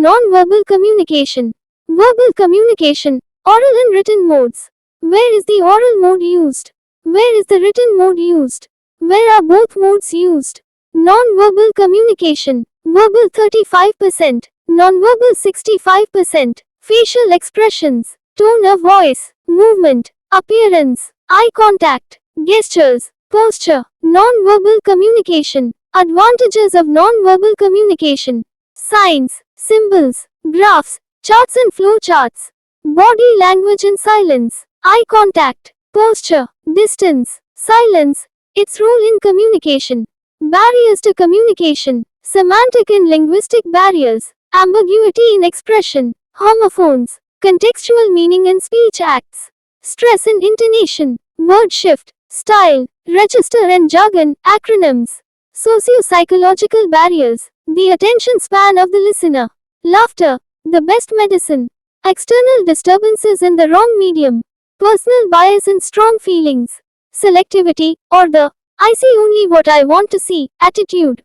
non-verbal communication. Verbal communication, oral and written modes. Where is the oral mode used? Where is the written mode used? Where are both modes used? Non-verbal communication. Verbal 35%, non-verbal 65%. Facial expressions, tone of voice, movement, appearance, eye contact, gestures, posture. Non-verbal communication. Advantages of non-verbal communication. Signs, symbols, graphs, charts and flowcharts. Body language and silence. Eye contact, posture, distance, silence. Its role in communication. Barriers to communication. Semantic and linguistic barriers. Ambiguity in expression. Homophones. Contextual meaning in speech acts. Stress and intonation. Word shift. Style. Register and jargon. Acronyms. Socio-psychological barriers. The attention span of the listener. Laughter. The best medicine. External disturbances in the wrong medium. Personal bias and strong feelings. Selectivity, or the I see only what I want to see attitude.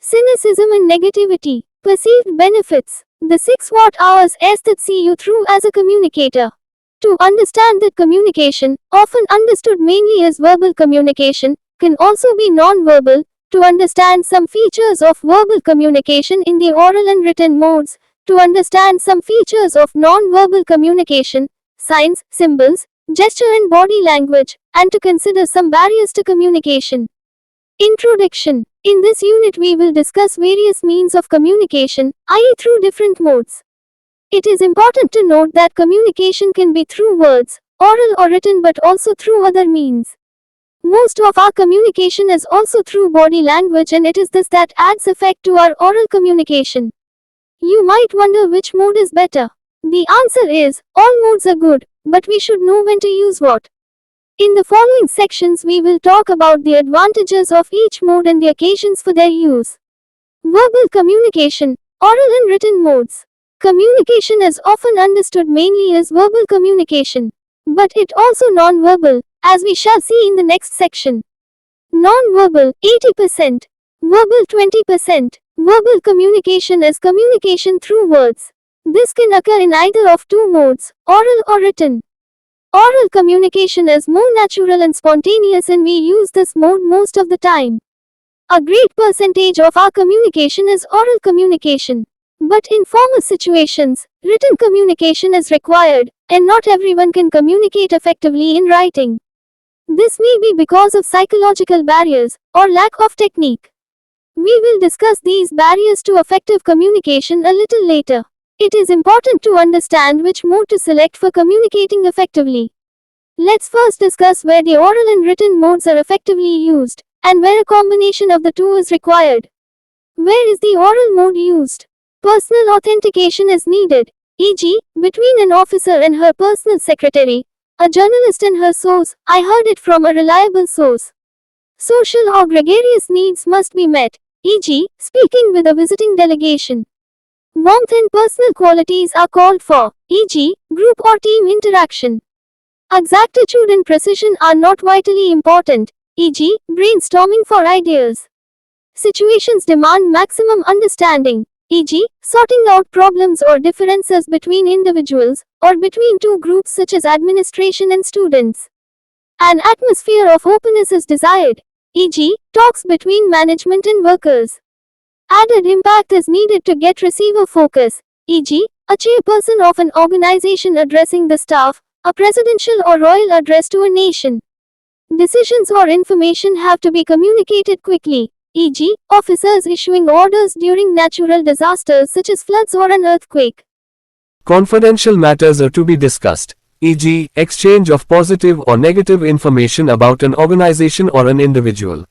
Cynicism and negativity. Perceived benefits. The 6 watt-hours that see you through as a communicator. To understand that communication, often understood mainly as verbal communication, can also be non-verbal. To understand some features of verbal communication in the oral and written modes. To understand some features of non-verbal communication, signs, symbols, gesture and body language, and to consider some barriers to communication. Introduction. In this unit we will discuss various means of communication, i.e. through different modes. It is important to note that communication can be through words, oral or written, but also through other means. Most of our communication is also through body language, and it is this that adds effect to our oral communication. You might wonder which mode is better. The answer is, all modes are good, but we should know when to use what. In the following sections we will talk about the advantages of each mode and the occasions for their use. Verbal communication, oral and written modes. Communication is often understood mainly as verbal communication, but it also non-verbal, as we shall see in the next section. Non-verbal, 80%. Verbal 20%. Verbal communication is communication through words. This can occur in either of two modes, oral or written. Oral communication is more natural and spontaneous, and we use this mode most of the time. A great percentage of our communication is oral communication. But in formal situations, written communication is required, and not everyone can communicate effectively in writing. This may be because of psychological barriers, or lack of technique. We will discuss these barriers to effective communication a little later. It is important to understand which mode to select for communicating effectively. Let's first discuss where the oral and written modes are effectively used, and where a combination of the two is required. Where is the oral mode used? Personal authentication is needed, e.g., between an officer and her personal secretary, a journalist and her source. I heard it from a reliable source. Social or gregarious needs must be met, e.g., speaking with a visiting delegation. Warmth and personal qualities are called for, e.g., group or team interaction. Exactitude and precision are not vitally important, e.g., brainstorming for ideas. Situations demand maximum understanding, e.g., sorting out problems or differences between individuals, or between two groups such as administration and students. An atmosphere of openness is desired, e.g., talks between management and workers. Added impact is needed to get receiver focus, e.g., a chairperson of an organization addressing the staff, a presidential or royal address to a nation. Decisions or information have to be communicated quickly, e.g., officers issuing orders during natural disasters such as floods or an earthquake. Confidential matters are to be discussed, e.g., exchange of positive or negative information about an organization or an individual.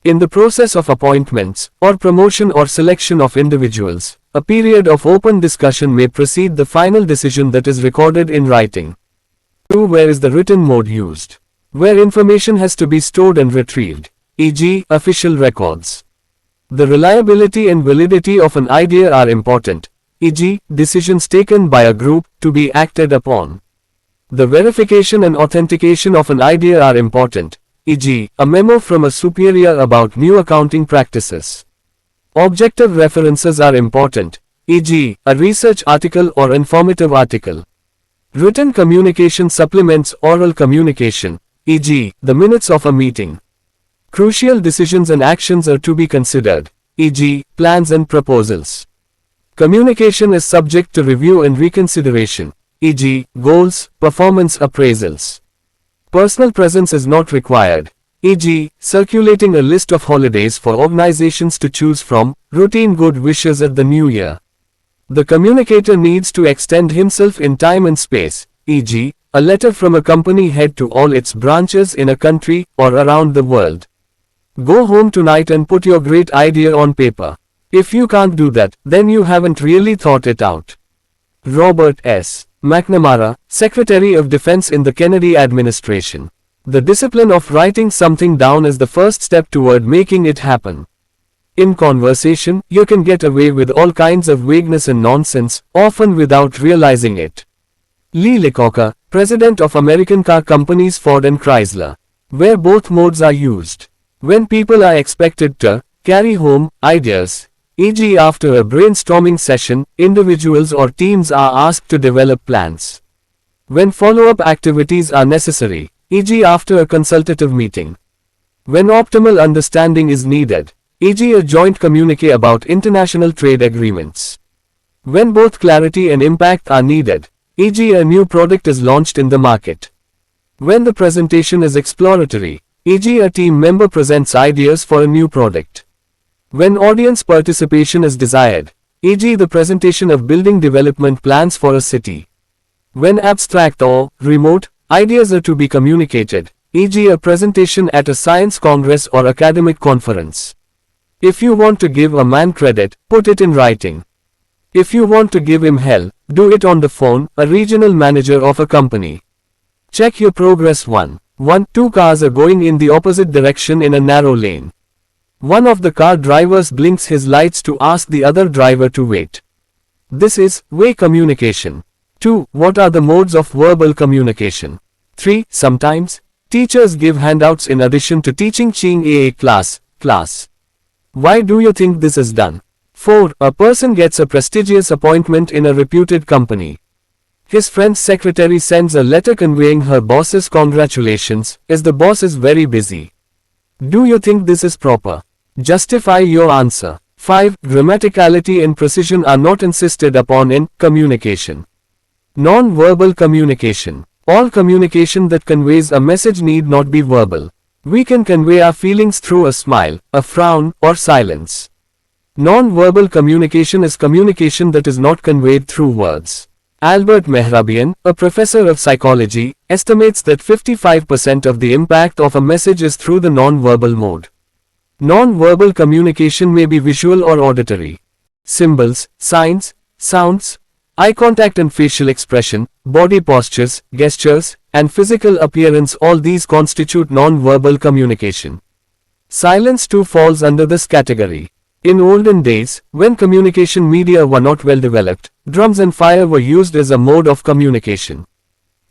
In the process of appointments, or promotion or selection of individuals, a period of open discussion may precede the final decision that is recorded in writing. 2. Where is the written mode used? Where information has to be stored and retrieved, e.g., official records. The reliability and validity of an idea are important, e.g., decisions taken by a group, to be acted upon. The verification and authentication of an idea are important, e.g., a memo from a superior about new accounting practices. Objective references are important, e.g., a research article or informative article. Written communication supplements oral communication, e.g., the minutes of a meeting. Crucial decisions and actions are to be considered, e.g., plans and proposals. Communication is subject to review and reconsideration, e.g., goals, performance appraisals. Personal presence is not required, e.g., circulating a list of holidays for organizations to choose from, routine good wishes at the new year. The communicator needs to extend himself in time and space, e.g., a letter from a company head to all its branches in a country or around the world. Go home tonight and put your great idea on paper. If you can't do that, then you haven't really thought it out. Robert S. McNamara, Secretary of Defense in the Kennedy administration. The discipline of writing something down is the first step toward making it happen. In conversation, you can get away with all kinds of vagueness and nonsense, often without realizing it. Lee Iacocca, President of American car companies Ford and Chrysler. Where both modes are used. When people are expected to carry home ideas, e.g. after a brainstorming session, individuals or teams are asked to develop plans. When follow-up activities are necessary, e.g. after a consultative meeting. When optimal understanding is needed, e.g. a joint communique about international trade agreements. When both clarity and impact are needed, e.g. a new product is launched in the market. When the presentation is exploratory, e.g. a team member presents ideas for a new product. When audience participation is desired, e.g. the presentation of building development plans for a city. When abstract or remote ideas are to be communicated, e.g. a presentation at a science congress or academic conference. If you want to give a man credit, put it in writing. If you want to give him hell, do it on the phone, a regional manager of a company. Check your progress. 1. 2 cars are going in the opposite direction in a narrow lane. One of the car drivers blinks his lights to ask the other driver to wait. This is way communication. 2. What are the modes of verbal communication? 3. Sometimes, teachers give handouts in addition to teaching a class. Why do you think this is done? 4. A person gets a prestigious appointment in a reputed company. His friend's secretary sends a letter conveying her boss's congratulations, as the boss is very busy. Do you think this is proper? Justify your answer. 5. Grammaticality and precision are not insisted upon in communication. Non-verbal communication. All communication that conveys a message need not be verbal. We can convey our feelings through a smile, a frown, or silence. Non-verbal communication is communication that is not conveyed through words. Albert Mehrabian, a professor of psychology, estimates that 55% of the impact of a message is through the non-verbal mode. Non-verbal communication may be visual or auditory. Symbols, signs, sounds, eye contact and facial expression, body postures, gestures, and physical appearance, all these constitute non-verbal communication. Silence too falls under this category. In olden days, when communication media were not well developed, drums and fire were used as a mode of communication.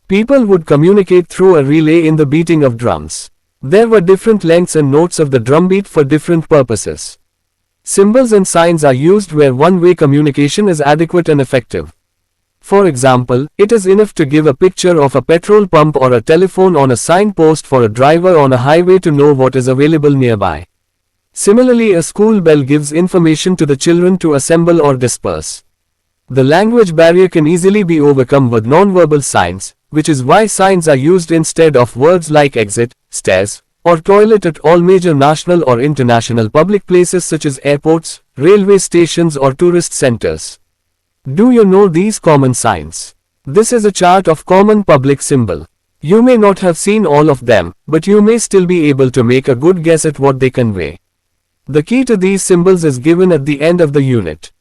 People would communicate through a relay in the beating of drums. There were different lengths and notes of the drumbeat for different purposes. Symbols and signs are used where one-way communication is adequate and effective. For example, it is enough to give a picture of a petrol pump or a telephone on a signpost for a driver on a highway to know what is available nearby. Similarly, a school bell gives information to the children to assemble or disperse. The language barrier can easily be overcome with nonverbal signs, which is why signs are used instead of words like exit, stairs, or toilet at all major national or international public places such as airports, railway stations, or tourist centers. Do you know these common signs? This is a chart of common public symbol. You may not have seen all of them, but you may still be able to make a good guess at what they convey. The key to these symbols is given at the end of the unit.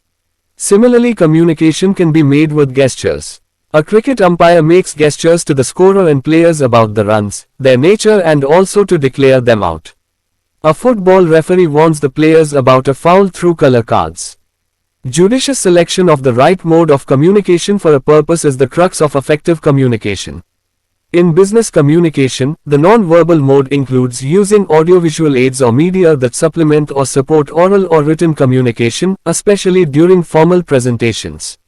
Similarly, communication can be made with gestures. A cricket umpire makes gestures to the scorer and players about the runs, their nature, and also to declare them out. A football referee warns the players about a foul through color cards. Judicious selection of the right mode of communication for a purpose is the crux of effective communication. In business communication, the non-verbal mode includes using audiovisual aids or media that supplement or support oral or written communication, especially during formal presentations.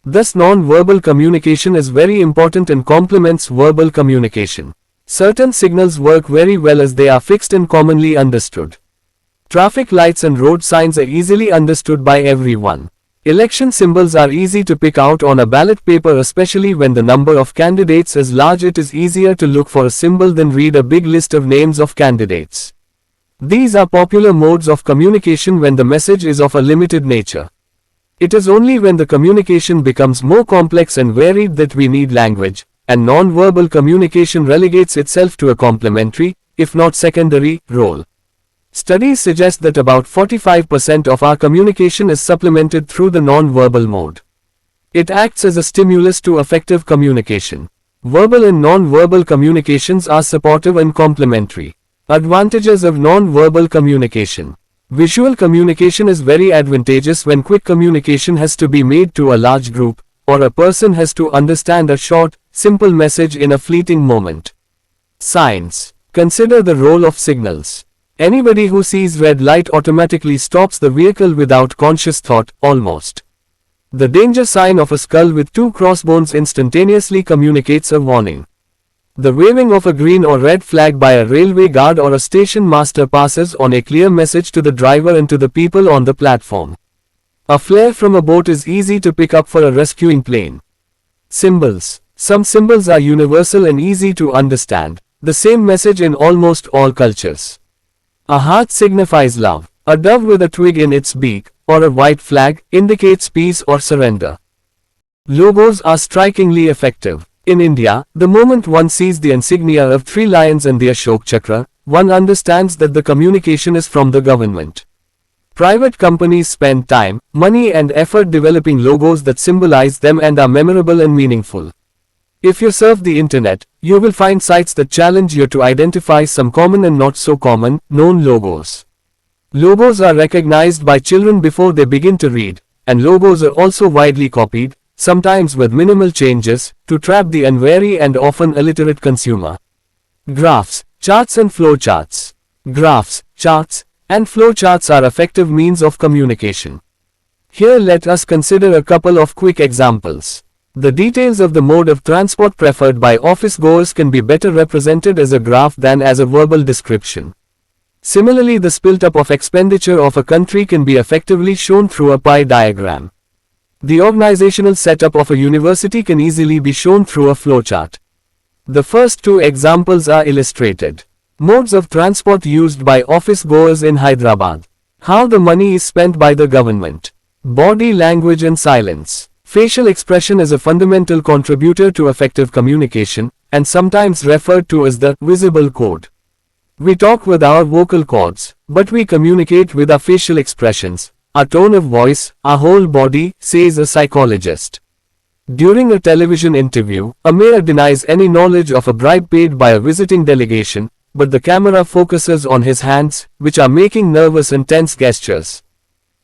Thus, non-verbal communication is very important and complements verbal communication. Certain signals work very well as they are fixed and commonly understood. Traffic lights and road signs are easily understood by everyone. Election symbols are easy to pick out on a ballot paper, especially when the number of candidates is large. It is easier to look for a symbol than read a big list of names of candidates. These are popular modes of communication when the message is of a limited nature. It is only when the communication becomes more complex and varied that we need language, and non-verbal communication relegates itself to a complementary, if not secondary, role. Studies suggest that about 45% of our communication is supplemented through the non-verbal mode. It acts as a stimulus to effective communication. Verbal and non-verbal communications are supportive and complementary. Advantages of non-verbal communication. Visual communication is very advantageous when quick communication has to be made to a large group, or a person has to understand a short, simple message in a fleeting moment. Signs. Consider the role of signals. Anybody who sees red light automatically stops the vehicle without conscious thought, almost. The danger sign of a skull with two crossbones instantaneously communicates a warning. The waving of a green or red flag by a railway guard or a station master passes on a clear message to the driver and to the people on the platform. A flare from a boat is easy to pick up for a rescuing plane. Symbols. Some symbols are universal and easy to understand, the same message in almost all cultures. A heart signifies love. A dove with a twig in its beak, or a white flag, indicates peace or surrender. Logos are strikingly effective. In India, the moment one sees the insignia of 3 lions and the Ashok Chakra, one understands that the communication is from the government. Private companies spend time, money and effort developing logos that symbolize them and are memorable and meaningful. If you surf the internet, you will find sites that challenge you to identify some common and not so common, known logos. Logos are recognized by children before they begin to read, and logos are also widely copied, sometimes with minimal changes, to trap the unwary and often illiterate consumer. Graphs, charts and flowcharts. Graphs, charts, and flowcharts are effective means of communication. Here let us consider a couple of quick examples. The details of the mode of transport preferred by office goers can be better represented as a graph than as a verbal description. Similarly, the split-up of expenditure of a country can be effectively shown through a pie diagram. The organizational setup of a university can easily be shown through a flowchart. The first 2 examples are illustrated. Modes of transport used by office goers in Hyderabad. How the money is spent by the government. Body language and silence. Facial expression is a fundamental contributor to effective communication, and sometimes referred to as the visible code. We talk with our vocal cords, but we communicate with our facial expressions, our tone of voice, our whole body, says a psychologist. During a television interview, a mayor denies any knowledge of a bribe paid by a visiting delegation, but the camera focuses on his hands, which are making nervous and tense gestures.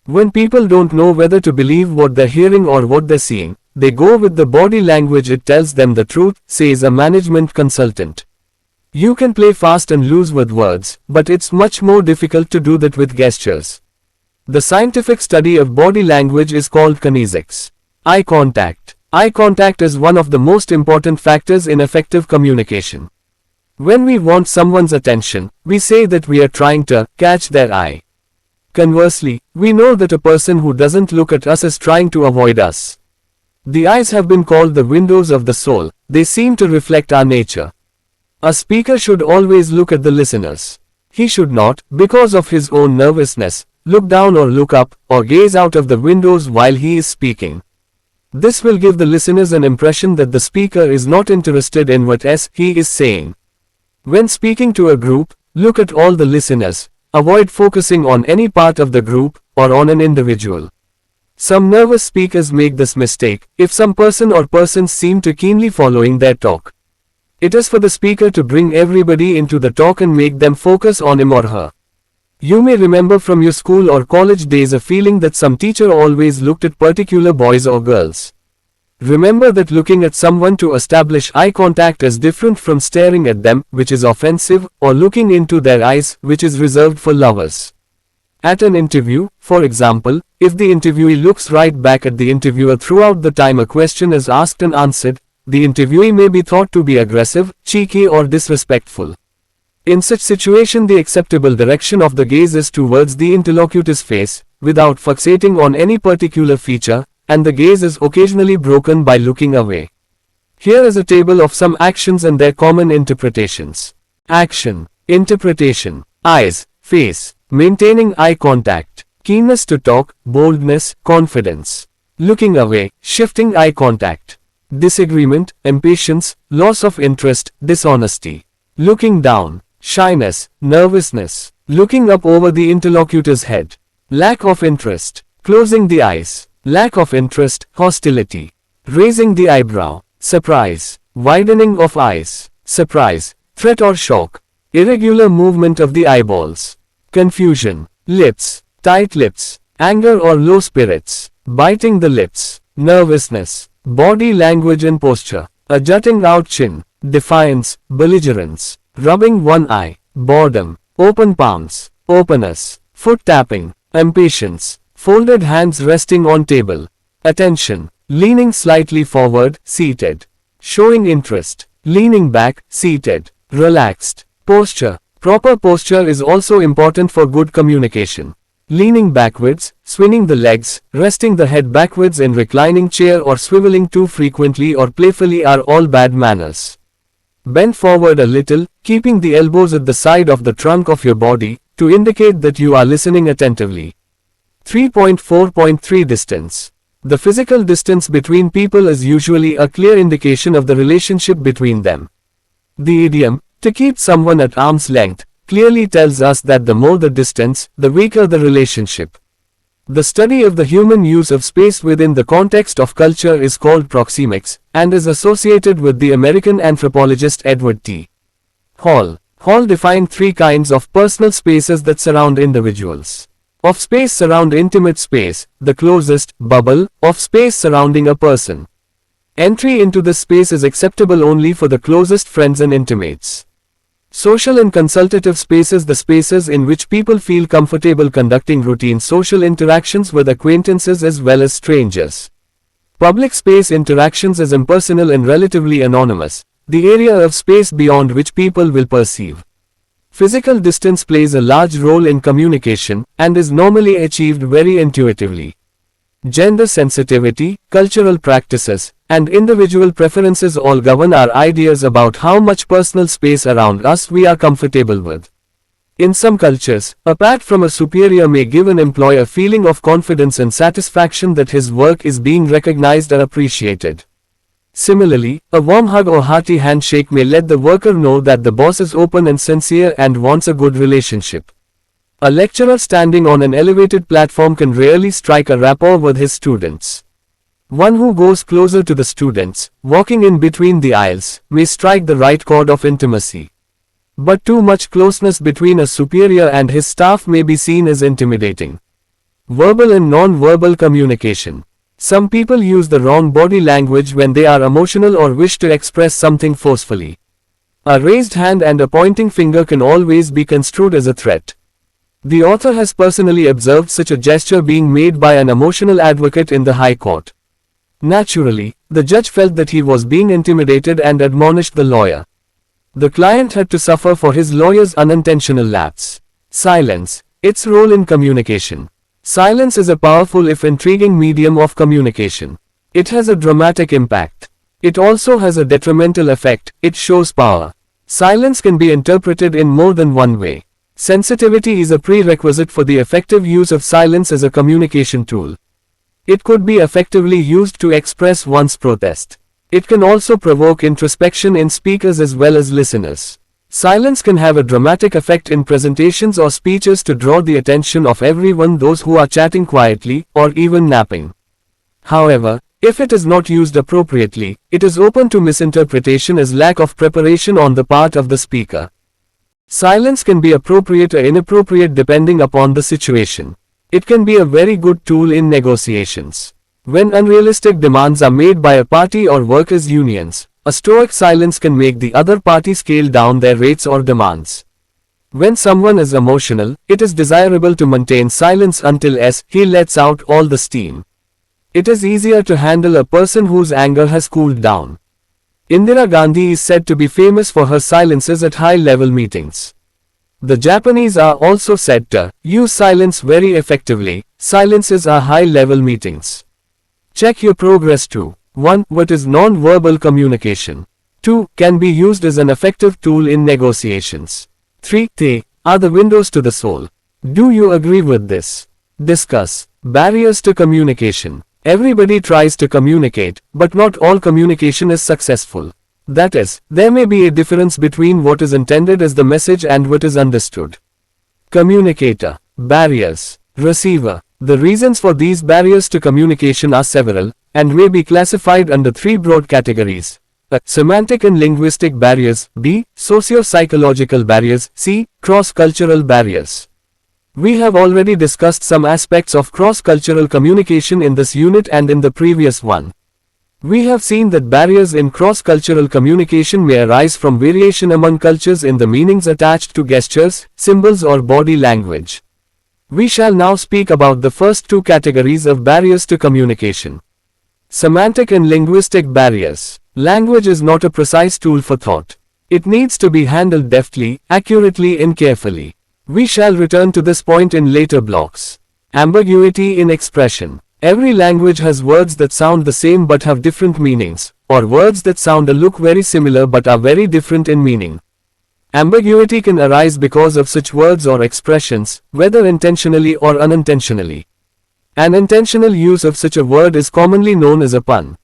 When people don't know whether to believe what they're hearing or what they're seeing, they go with the body language. It tells them the truth, says a management consultant. You can play fast and loose with words, but it's much more difficult to do that with gestures. The scientific study of body language is called kinesics. Eye contact. Eye contact is one of the most important factors in effective communication. When we want someone's attention, we say that we are trying to catch their eye. Conversely, we know that a person who doesn't look at us is trying to avoid us. The eyes have been called the windows of the soul. They seem to reflect our nature. A speaker should always look at the listeners. He should not, because of his own nervousness, look down or look up, or gaze out of the windows while he is speaking. This will give the listeners an impression that the speaker is not interested in what he is saying. When speaking to a group, look at all the listeners. Avoid focusing on any part of the group, or on an individual. Some nervous speakers make this mistake, if some person or persons seem to keenly following their talk. It is for the speaker to bring everybody into the talk and make them focus on him or her. You may remember from your school or college days a feeling that some teacher always looked at particular boys or girls. Remember that looking at someone to establish eye contact is different from staring at them, which is offensive, or looking into their eyes, which is reserved for lovers. At an interview, for example, if the interviewee looks right back at the interviewer throughout the time a question is asked and answered, the interviewee may be thought to be aggressive, cheeky, or disrespectful. In such situation, the acceptable direction of the gaze is towards the interlocutor's face, without fixating on any particular feature, and the gaze is occasionally broken by looking away. Here is a table of some actions and their common interpretations. Action. Interpretation. Eyes, face. Maintaining eye contact. Keenness to talk, boldness, confidence. Looking away, shifting eye contact. Disagreement, impatience, loss of interest, dishonesty. Looking down. Shyness, nervousness. Looking up over the interlocutor's head. Lack of interest. Closing the eyes. Lack of interest, hostility. Raising the eyebrow. Surprise. Widening of eyes. Surprise, threat or shock. Irregular movement of the eyeballs. Confusion. Lips. Tight lips. Anger or low spirits. Biting the lips. Nervousness. Body language and posture. A jutting out chin. Defiance, belligerence. Rubbing one eye. Boredom. Open palms. Openness. Foot tapping. Impatience. Folded hands resting on table. Attention. Leaning slightly forward, seated. Showing interest. Leaning back, seated. Relaxed. Posture. Proper posture is also important for good communication. Leaning backwards, swinging the legs, resting the head backwards in reclining chair or swiveling too frequently or playfully are all bad manners. Bend forward a little, keeping the elbows at the side of the trunk of your body, to indicate that you are listening attentively. 3.4.3 Distance. The physical distance between people is usually a clear indication of the relationship between them. The idiom, to keep someone at arm's length, clearly tells us that the more the distance, the weaker the relationship. The study of the human use of space within the context of culture is called proxemics, and is associated with the American anthropologist Edward T. Hall. Hall defined three kinds of personal spaces that surround individuals. Of space surround intimate space, the closest, bubble, of space surrounding a person. Entry into this space is acceptable only for the closest friends and intimates. Social and consultative spaces, the spaces in which people feel comfortable conducting routine social interactions with acquaintances as well as strangers. Public space interactions is impersonal and relatively anonymous, the area of space beyond which people will perceive. Physical distance plays a large role in communication, and is normally achieved very intuitively. Gender sensitivity, cultural practices, and individual preferences all govern our ideas about how much personal space around us we are comfortable with. In some cultures, a pat from a superior may give an employee a feeling of confidence and satisfaction that his work is being recognized and appreciated. Similarly, a warm hug or hearty handshake may let the worker know that the boss is open and sincere and wants a good relationship. A lecturer standing on an elevated platform can rarely strike a rapport with his students. One who goes closer to the students, walking in between the aisles, may strike the right chord of intimacy. But too much closeness between a superior and his staff may be seen as intimidating. Verbal and non-verbal communication. Some people use the wrong body language when they are emotional or wish to express something forcefully. A raised hand and a pointing finger can always be construed as a threat. The author has personally observed such a gesture being made by an emotional advocate in the High Court. Naturally, the judge felt that he was being intimidated and admonished the lawyer. The client had to suffer for his lawyer's unintentional lapse. Silence. Its role in communication. Silence is a powerful if intriguing medium of communication. It has a dramatic impact. It also has a detrimental effect, it shows power. Silence can be interpreted in more than one way. Sensitivity is a prerequisite for the effective use of silence as a communication tool. It could be effectively used to express one's protest. It can also provoke introspection in speakers as well as listeners. Silence can have a dramatic effect in presentations or speeches to draw the attention of everyone, those who are chatting quietly, or even napping. However, if it is not used appropriately, it is open to misinterpretation as lack of preparation on the part of the speaker. Silence can be appropriate or inappropriate depending upon the situation. It can be a very good tool in negotiations. When unrealistic demands are made by a party or workers' unions, a stoic silence can make the other party scale down their rates or demands. When someone is emotional, it is desirable to maintain silence until he lets out all the steam. It is easier to handle a person whose anger has cooled down. Indira Gandhi is said to be famous for her silences at high-level meetings. The Japanese are also said to use silence very effectively. Silences are high-level meetings. Check your progress too. 1. What is non-verbal communication? 2. Can be used as an effective tool in negotiations. 3. They are the windows to the soul. Do you agree with this? Discuss. Barriers to communication. Everybody tries to communicate, but not all communication is successful. That is, there may be a difference between what is intended as the message and what is understood. Communicator. Barriers. Receiver. The reasons for these barriers to communication are several, and may be classified under 3 broad categories. A. Semantic and linguistic barriers. B. Socio-psychological barriers. C. Cross-cultural barriers. We have already discussed some aspects of cross-cultural communication in this unit and in the previous one. We have seen that barriers in cross-cultural communication may arise from variation among cultures in the meanings attached to gestures, symbols or body language. We shall now speak about the first 2 categories of barriers to communication. Semantic and linguistic barriers. Language is not a precise tool for thought. It needs to be handled deftly, accurately and carefully. We shall return to this point in later blocks. Ambiguity in expression. Every language has words that sound the same but have different meanings, or words that sound or look very similar but are very different in meaning. Ambiguity can arise because of such words or expressions, whether intentionally or unintentionally. An intentional use of such a word is commonly known as a pun.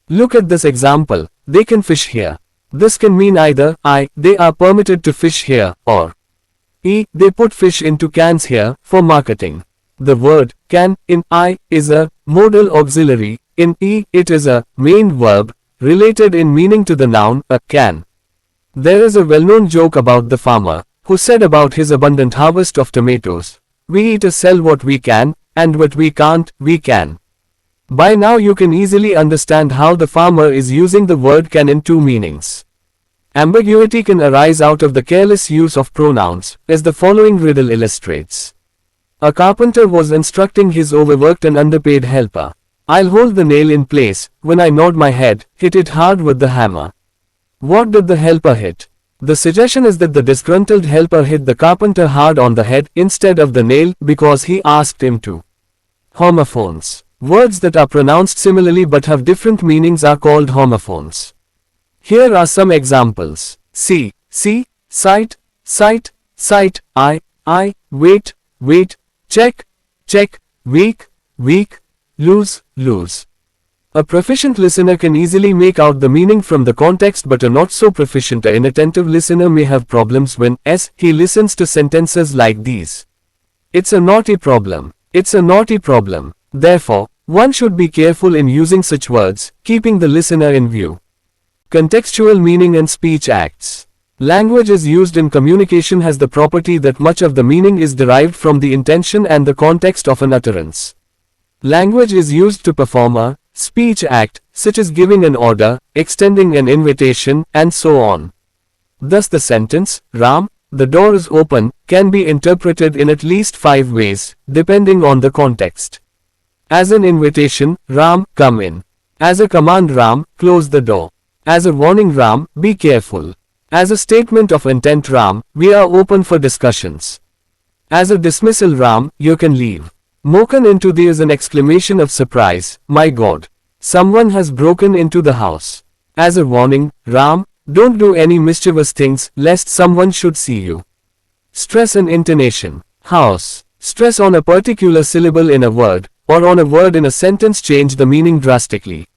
Look at this example, they can fish here. This can mean either, they are permitted to fish here, or they put fish into cans here, for marketing. The word, can, in is a modal auxiliary, in it is a main verb, related in meaning to the noun, a can. There is a well-known joke about the farmer, who said about his abundant harvest of tomatoes, "We eat or sell what we can, and what we can't, we can." By now you can easily understand how the farmer is using the word can in 2 meanings. Ambiguity can arise out of the careless use of pronouns, as the following riddle illustrates. A carpenter was instructing his overworked and underpaid helper. "I'll hold the nail in place, when I nod my head, hit it hard with the hammer." What did the helper hit? The suggestion is that the disgruntled helper hit the carpenter hard on the head instead of the nail because he asked him to. Homophones. Words that are pronounced similarly but have different meanings are called homophones. Here are some examples. See, sight, sight, wait, check, weak, lose. A proficient listener can easily make out the meaning from the context, but a not so proficient or inattentive listener may have problems when he listens to sentences like these. It's a naughty problem. It's a naughty problem. Therefore, one should be careful in using such words, keeping the listener in view. Contextual meaning and speech acts. Language as used in communication has the property that much of the meaning is derived from the intention and the context of an utterance. Language is used to perform a speech act, such as giving an order, extending an invitation, and so on. Thus the sentence, "Ram, the door is open," can be interpreted in at least 5 ways, depending on the context. As an invitation, "Ram, come in." As a command, "Ram, close the door." As a warning, "Ram, be careful." As a statement of intent, "Ram, we are open for discussions." As a dismissal, "Ram, you can leave." Broken into the is an exclamation of surprise, "My God! Someone has broken into the house." As a warning, "Ram, don't do any mischievous things, lest someone should see you." Stress and intonation. House. Stress on a particular syllable in a word, or on a word in a sentence change the meaning drastically.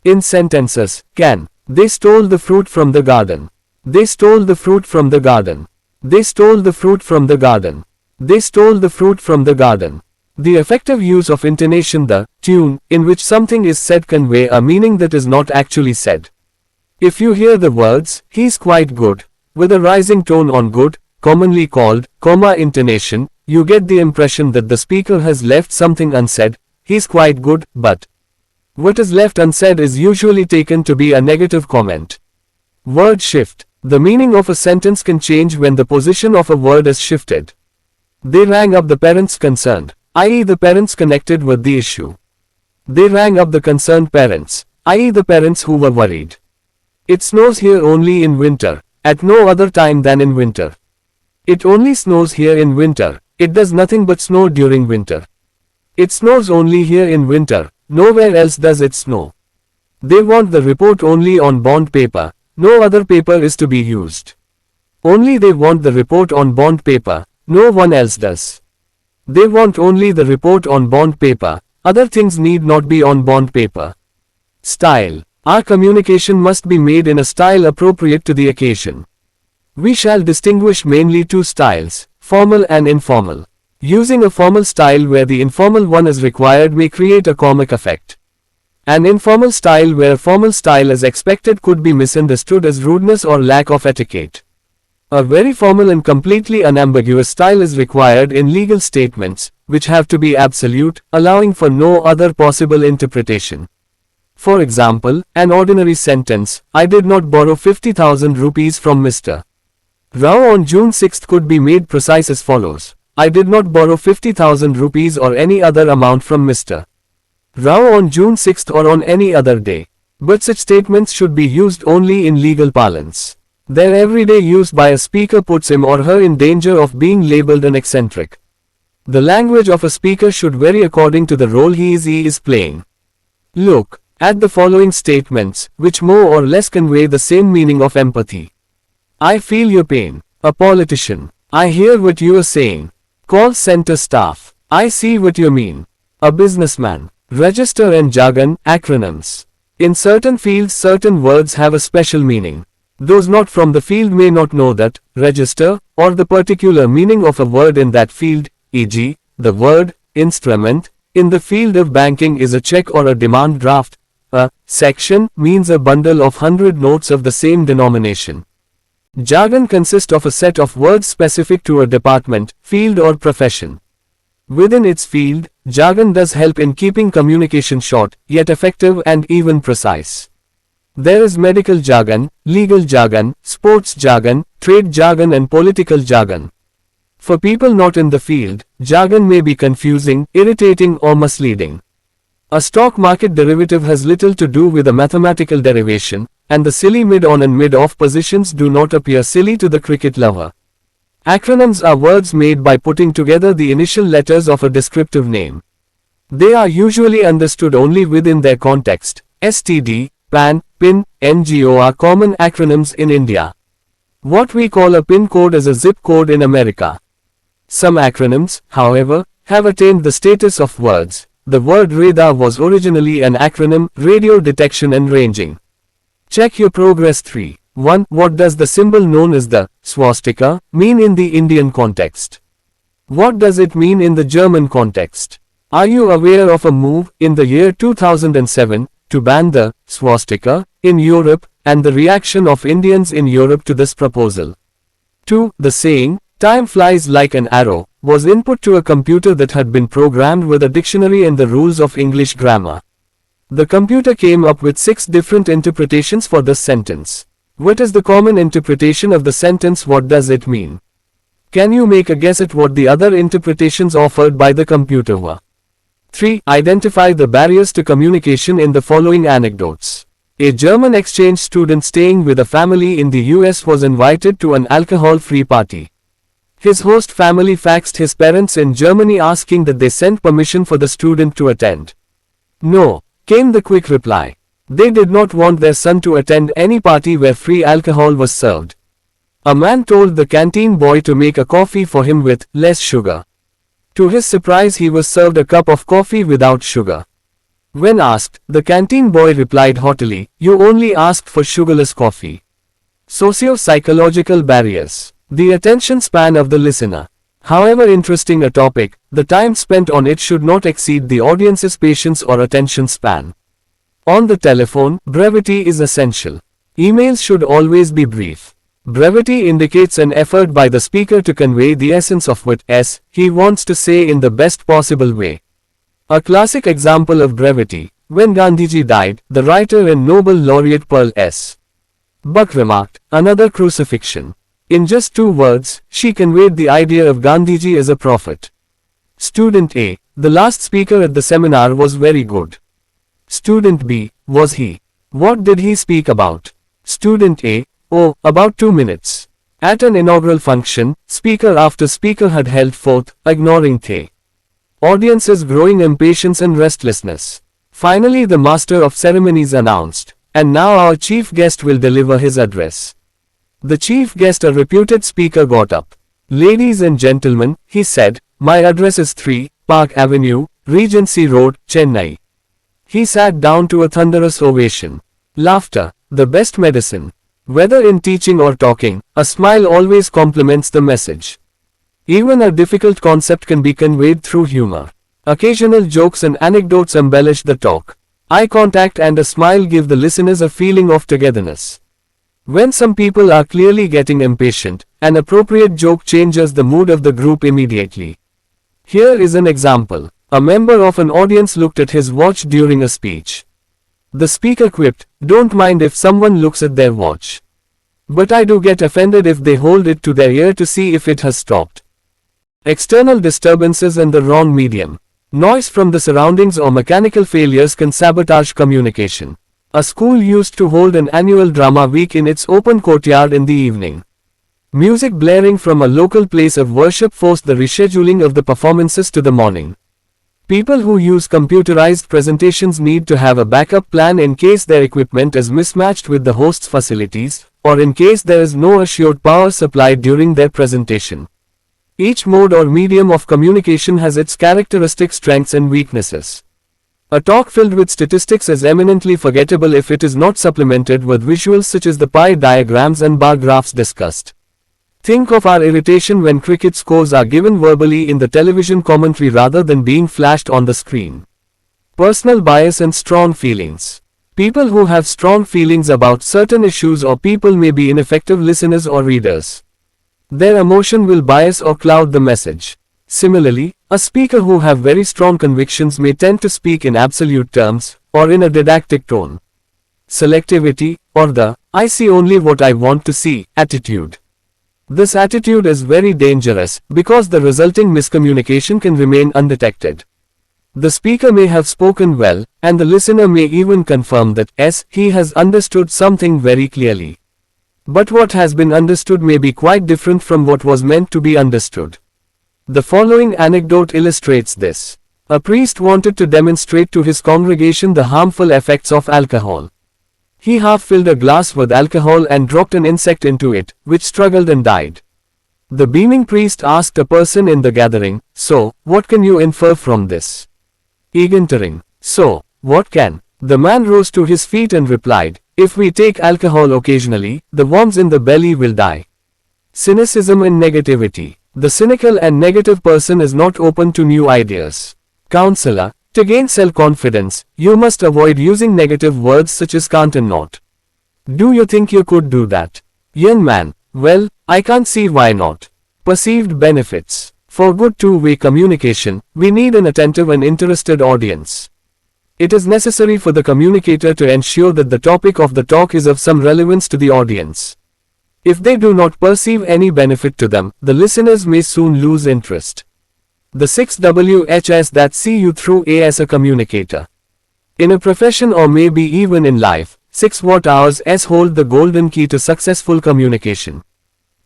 In sentences, can. They stole the fruit from the garden. They stole the fruit from the garden. They stole the fruit from the garden. They stole the fruit from the garden. The effective use of intonation, the tune, in which something is said, convey a meaning that is not actually said. If you hear the words, "He's quite good," with a rising tone on good, commonly called, intonation, you get the impression that the speaker has left something unsaid. "He's quite good, but..." What is left unsaid is usually taken to be a negative comment. Word shift. The meaning of a sentence can change when the position of a word is shifted. They rang up the parents concerned, i.e. the parents connected with the issue. They rang up the concerned parents, i.e. the parents who were worried. It snows here only in winter, at no other time than in winter. It only snows here in winter, it does nothing but snow during winter. It snows only here in winter, nowhere else does it snow. They want the report only on bond paper, no other paper is to be used. Only they want the report on bond paper, no one else does. They want only the report on bond paper, other things need not be on bond paper. Style. Our communication must be made in a style appropriate to the occasion. We shall distinguish mainly two styles, formal and informal. Using a formal style where the informal one is required may create a comic effect. An informal style where a formal style is expected could be misunderstood as rudeness or lack of etiquette. A very formal and completely unambiguous style is required in legal statements, which have to be absolute, allowing for no other possible interpretation. For example, an ordinary sentence, I did not borrow 50,000 rupees from Mr. Rao on June 6 could be made precise as follows. I did not borrow 50,000 rupees or any other amount from Mr. Rao on June 6 or on any other day. But such statements should be used only in legal parlance. Their everyday use by a speaker puts him or her in danger of being labeled an eccentric. The language of a speaker should vary according to the role he is playing. Look at the following statements, which more or less convey the same meaning of empathy. I feel your pain. A politician. I hear what you are saying. Call center staff. I see what you mean. A businessman. Register and jargon, acronyms. In certain fields certain words have a special meaning. Those not from the field may not know that, register, or the particular meaning of a word in that field, e.g., the word, instrument, in the field of banking is a check or a demand draft. A section means a bundle of 100 notes of the same denomination. Jargon consists of a set of words specific to a department, field or profession. Within its field, jargon does help in keeping communication short, yet effective and even precise. There is medical jargon, legal jargon, sports jargon, trade jargon and political jargon. For people not in the field, jargon may be confusing, irritating or misleading. A stock market derivative has little to do with a mathematical derivation, and the silly mid-on and mid-off positions do not appear silly to the cricket lover. Acronyms are words made by putting together the initial letters of a descriptive name. They are usually understood only within their context. STD, PAN, PIN, NGO are common acronyms in India. What we call a PIN code is a zip code in America. Some acronyms, however, have attained the status of words. The word radar was originally an acronym, radio detection and ranging. Check your progress 3. 1. What does the symbol known as the swastika mean in the Indian context? What does it mean in the German context? Are you aware of a move in the year 2007 to ban the swastika in Europe and the reaction of Indians in Europe to this proposal? 2. The saying, time flies like an arrow, was input to a computer that had been programmed with a dictionary and the rules of English grammar. The computer came up with 6 different interpretations for this sentence. What is the common interpretation of the sentence? What does it mean? Can you make a guess at what the other interpretations offered by the computer were? 3. Identify the barriers to communication in the following anecdotes. A German exchange student staying with a family in the US was invited to an alcohol-free party. His host family faxed his parents in Germany asking that they send permission for the student to attend. No, came the quick reply. They did not want their son to attend any party where free alcohol was served. A man told the canteen boy to make a coffee for him with less sugar. To his surprise, he was served a cup of coffee without sugar. When asked, the canteen boy replied haughtily, "You only asked for sugarless coffee." Socio-psychological barriers. The attention span of the listener. However interesting a topic, the time spent on it should not exceed the audience's patience or attention span. On the telephone, brevity is essential. Emails should always be brief. Brevity indicates an effort by the speaker to convey the essence of what he wants to say in the best possible way. A classic example of brevity, when Gandhiji died, the writer and Nobel laureate Pearl S. Buck remarked, another crucifixion. In just 2 words, she conveyed the idea of Gandhiji as a prophet. Student A. The last speaker at the seminar was very good. Student B. Was he? What did he speak about? Student A. Oh, about 2 minutes. At an inaugural function, speaker after speaker had held forth, ignoring the audience's growing impatience and restlessness. Finally the master of ceremonies announced, and now our chief guest will deliver his address. The chief guest, a reputed speaker, got up. Ladies and gentlemen, he said, my address is 3, Park Avenue, Regency Road, Chennai. He sat down to a thunderous ovation. Laughter, the best medicine. Whether in teaching or talking, a smile always complements the message. Even a difficult concept can be conveyed through humor. Occasional jokes and anecdotes embellish the talk. Eye contact and a smile give the listeners a feeling of togetherness. When some people are clearly getting impatient, an appropriate joke changes the mood of the group immediately. Here is an example. A member of an audience looked at his watch during a speech. The speaker quipped, don't mind if someone looks at their watch. But I do get offended if they hold it to their ear to see if it has stopped. External disturbances and the wrong medium. Noise from the surroundings or mechanical failures can sabotage communication. A school used to hold an annual drama week in its open courtyard in the evening. Music blaring from a local place of worship forced the rescheduling of the performances to the morning. People who use computerized presentations need to have a backup plan in case their equipment is mismatched with the host's facilities, or in case there is no assured power supply during their presentation. Each mode or medium of communication has its characteristic strengths and weaknesses. A talk filled with statistics is eminently forgettable if it is not supplemented with visuals such as the pie diagrams and bar graphs discussed. Think of our irritation when cricket scores are given verbally in the television commentary rather than being flashed on the screen. Personal bias and strong feelings. People who have strong feelings about certain issues or people may be ineffective listeners or readers. Their emotion will bias or cloud the message. Similarly, a speaker who have very strong convictions may tend to speak in absolute terms, or in a didactic tone. Selectivity, or the, I see only what I want to see, attitude. This attitude is very dangerous, because the resulting miscommunication can remain undetected. The speaker may have spoken well, and the listener may even confirm that, yes, he has understood something very clearly. But what has been understood may be quite different from what was meant to be understood. The following anecdote illustrates this. A priest wanted to demonstrate to his congregation the harmful effects of alcohol. He half filled a glass with alcohol and dropped an insect into it, which struggled and died. The beaming priest asked a person in the gathering, so, what can you infer from this? Egentering. So, what can? The man rose to his feet and replied, if we take alcohol occasionally, the worms in the belly will die. Cynicism and negativity. The cynical and negative person is not open to new ideas. Counselor. To gain self-confidence, you must avoid using negative words such as can't and not. Do you think you could do that? Young man. Well, I can't see why not. Perceived benefits. For good two-way communication, we need an attentive and interested audience. It is necessary for the communicator to ensure that the topic of the talk is of some relevance to the audience. If they do not perceive any benefit to them, the listeners may soon lose interest. The 6 Whs that see you through as a communicator. In a profession or maybe even in life, 6 What-hours hold the golden key to successful communication.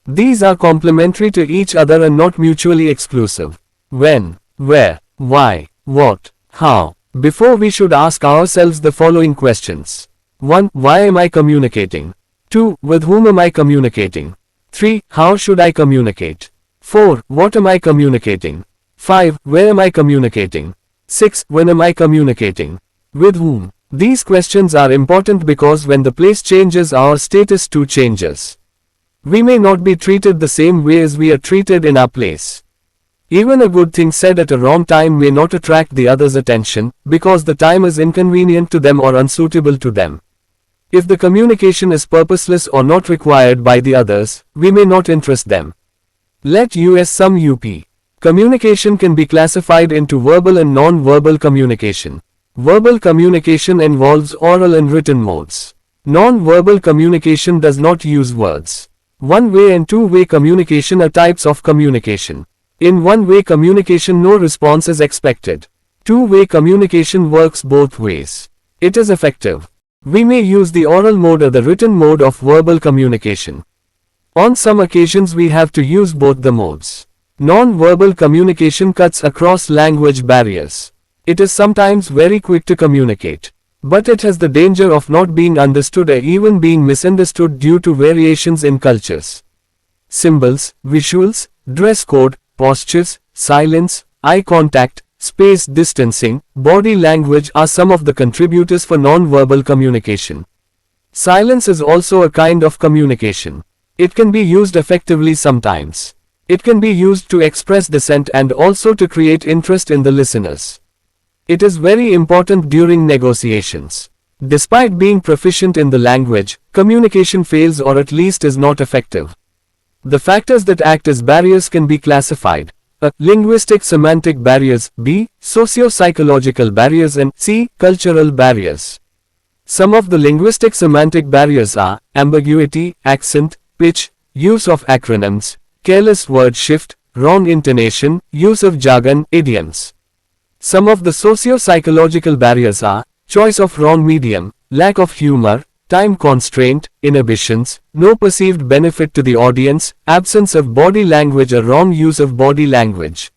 These are complementary to each other and not mutually exclusive. When, where, why, what, how. Before we should ask ourselves the following questions. 1. Why am I communicating? 2. With whom am I communicating? 3. How should I communicate? 4. What am I communicating? 5. Where am I communicating? 6. When am I communicating? With whom? These questions are important because when the place changes, our status too changes. We may not be treated the same way as we are treated in our place. Even a good thing said at a wrong time may not attract the other's attention, because the time is inconvenient to them or unsuitable to them. If the communication is purposeless or not required by the others, we may not interest them. Let us sum up. Communication can be classified into verbal and non-verbal communication. Verbal communication involves oral and written modes. Non-verbal communication does not use words. One-way and two-way communication are types of communication. In one-way communication, no response is expected. Two-way communication works both ways. It is effective. We may use the oral mode or the written mode of verbal communication. On some occasions we have to use both the modes. Non-verbal communication cuts across language barriers. It is sometimes very quick to communicate. But it has the danger of not being understood or even being misunderstood due to variations in cultures. Symbols, visuals, dress code, postures, silence, eye contact, space distancing, body language are some of the contributors for non-verbal communication. Silence is also a kind of communication. It can be used effectively sometimes. It can be used to express dissent and also to create interest in the listeners. It is very important during negotiations. Despite being proficient in the language, communication fails or at least is not effective. The factors that act as barriers can be classified. A. Linguistic semantic barriers. B. Socio-psychological barriers. And C. Cultural barriers. Some of the linguistic semantic barriers are ambiguity, accent, pitch, use of acronyms, careless word shift, wrong intonation, use of jargon, idioms. Some of the socio-psychological barriers are choice of wrong medium, lack of humor, time constraint, inhibitions, no perceived benefit to the audience, absence of body language or wrong use of body language.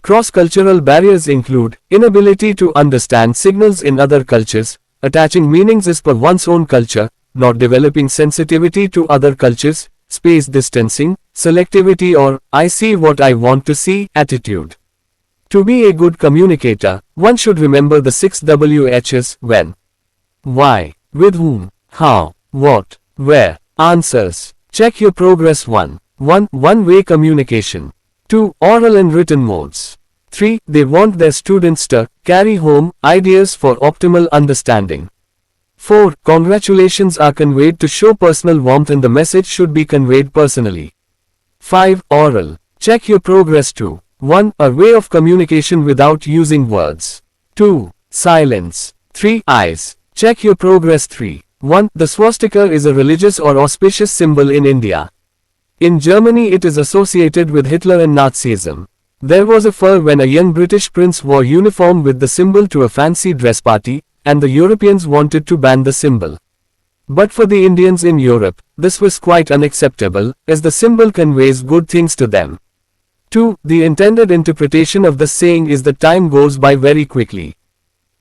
Cross-cultural barriers include inability to understand signals in other cultures, attaching meanings as per one's own culture, not developing sensitivity to other cultures, space distancing, selectivity or I see what I want to see attitude. To be a good communicator, one should remember the 6 WHs: when, why, with whom, how, what, where. Answers. Check your progress. 1. One-way communication. 2. Oral and written modes. 3. They want their students to carry home ideas for optimal understanding. 4. Congratulations are conveyed to show personal warmth and the message should be conveyed personally. 5. Oral. Check your progress. 2. 1. A way of communication without using words. 2. Silence. 3. Eyes. Check your progress. 3. 1. The swastika is a religious or auspicious symbol in India. In Germany it is associated with Hitler and Nazism. There was a furor when a young British prince wore uniform with the symbol to a fancy dress party, and the Europeans wanted to ban the symbol. But for the Indians in Europe, this was quite unacceptable, as the symbol conveys good things to them. 2. The intended interpretation of the saying is that time goes by very quickly.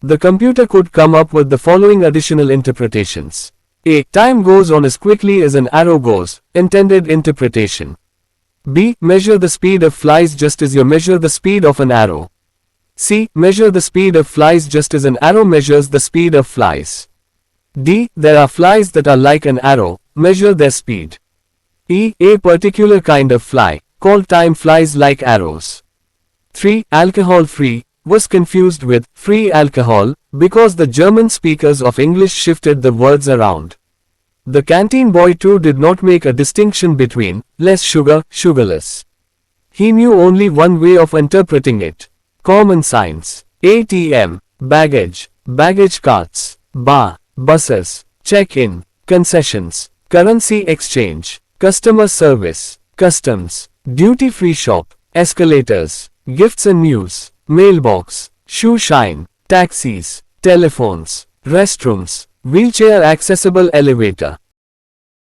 The computer could come up with the following additional interpretations. A. Time goes on as quickly as an arrow goes, intended interpretation. B. Measure the speed of flies just as you measure the speed of an arrow. C. Measure the speed of flies just as an arrow measures the speed of flies. D. There are flies that are like an arrow, measure their speed. E. A particular kind of fly, called time flies like arrows. 3. Alcohol-free was confused with free alcohol because the German speakers of English shifted the words around. The canteen boy too did not make a distinction between less sugar, sugarless. He knew only one way of interpreting it. Common signs. ATM, baggage, baggage carts, bar, buses, check-in, concessions, currency exchange, customer service, customs, duty-free shop, escalators, gifts and news, mailbox, shoe shine, taxis, telephones, restrooms, wheelchair accessible elevator.